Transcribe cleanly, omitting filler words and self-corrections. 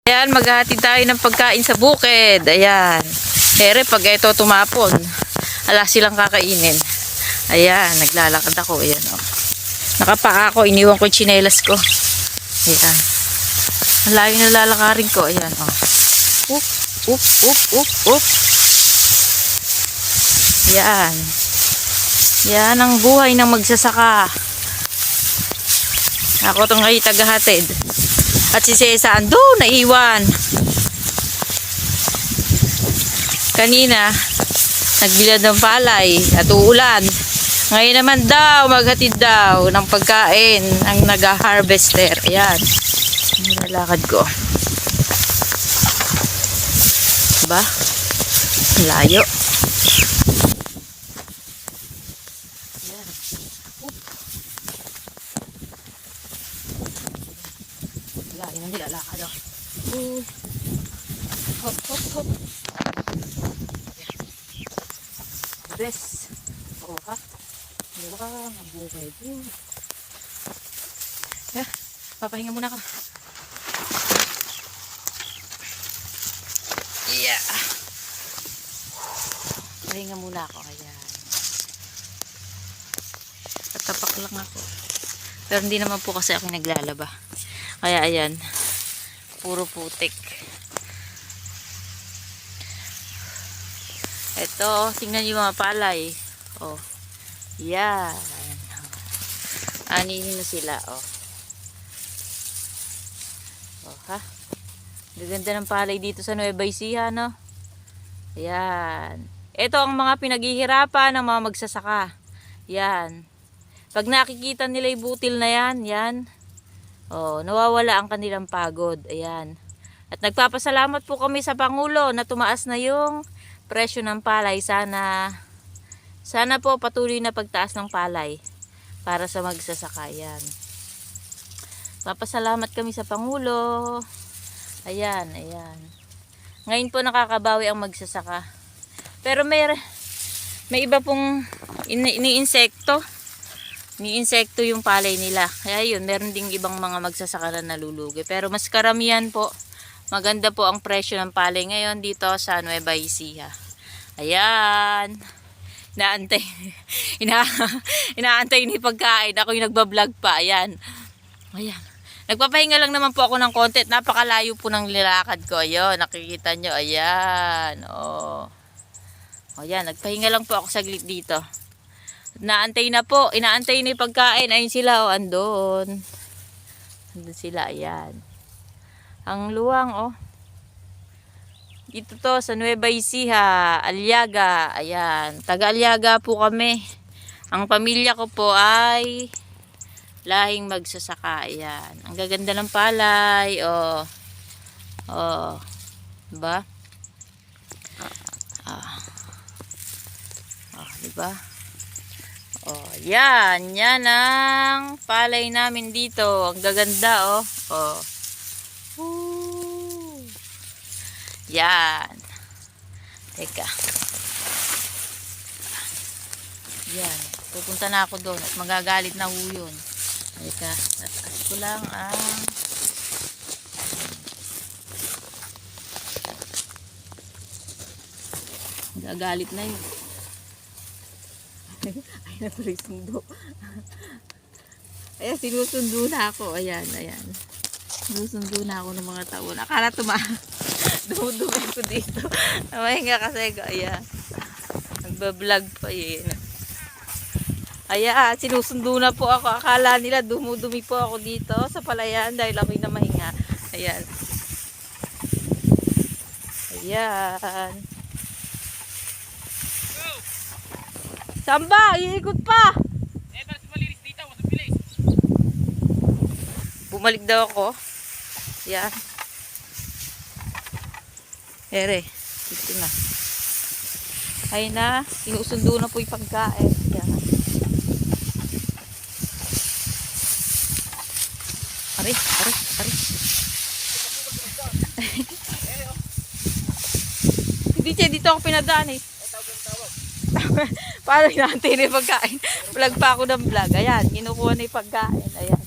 Ayan, maghahatid tayo ng pagkain sa bukid. Ayan. Ere, pag ito tumapon, ala silang kakainin. Ayan, naglalakad ako. Ayan, oh. Nakapaka ako, iniwan ko yung tsinelas ko. Ayan. Ang layo na lalakarin ko. Ayan, oh. Up, up, up, up, up. Ayan. Yan ang buhay ng magsasaka. Ako itong kayo tagahatid. At si Cesa andun, naiwan. Kanina, nagbilad ng palay at uulan. Ngayon naman daw, maghatid daw ng pagkain ang nag-harvester. Ayan. Nilalakad ko. Diba? Layo. Ayan. Layo na nilalakad ako. Hop, hop, hop. Dress. Oo ha. Diba? Mabuhay din. Yeah. Papahinga muna ako. Yeah. Pahinga muna ako. Ayan. Tatapak lang ako. Pero hindi naman po kasi ako naglalaba. Kaya ayan. Puro putik. Ito, tingnan niyo mga palay. Oh. Yan. Anihin na sila, oh. Oh, ha? Gaganda ng palay dito sa Nueva Ecija, no? Ayan. Ito ang mga pinaghihirapan ng mga magsasaka. Yan. Pag nakikita nila yung butil na yan, yan. Oh, nawawala ang kanilang pagod. Ayan. At nagpapasalamat po kami sa Pangulo na tumaas na yung presyo ng palay. Sana po patuloy na pagtaas ng palay para sa magsasaka. Yan. Papasalamat kami sa Pangulo. Ayan, ayan. Ngayon po nakakabawi ang magsasaka. Pero may iba pong ini-insekto. Ni-insekto yung palay nila. Kaya yun, meron ding ibang mga magsasaka na nalulugi. Pero mas karamihan po, maganda po ang presyo ng palay ngayon dito sa Nueva Ecija. Ayan. Inaantay ni pagkain. Ako yung nagbablog pa. Ayan. Ayan. Nagpapahinga lang naman po ako ng content. Napakalayo po ng nilakad ko. Ayun, nakikita nyo. Ayan. Oh. Ayan, nagpahinga lang po ako saglit dito. Naantay na po. Inaantay na yung pagkain. Ayun sila. Oh, andun. Andun sila. Ayan. Ang luwang, oh. Dito to sa Nueva Ecija, Aliaga. Ayan. Taga Aliaga po kami. Ang pamilya ko po ay lahing magsasaka. Ayan. Ang gaganda ng palay. Oh. Oh. Diba? Ah. Oh, diba? Oh, yan. Yan ang palay namin dito. Ang gaganda, oh. Oh. Woo. Yan. Teka. Yan. Pupunta na ako doon at magagalit na ho yun. Teka. Tatas ko lang ang magagalit na yun. Ay, nakulisundo. Ayan, sinusundo na ako. Ayan, ayan. Sinusundo na ako ng mga taon. Akala dumudumi ko dito. Namahinga kasi ko. Ayan. Nagbablog pa yun. Ayan, sinusundo na po ako. Akala nila dumudumi po ako dito sa palayan dahil ako'y namahinga. Ayan. Ayan. Samba, iikot pa. Eh, para malinis dito, mas bilis. Bumalik daw ako. Yan. Ere, dito na. Ay na, sinusundo na po yung pagkain. Yan. Ari, ari, ari. Hindi siya, dito ako pinadaan eh. Paano hinahantay na yung pagkain? Vlog pa ako ng vlog. Ayan, kinukuha na yung pagkain. Ayan.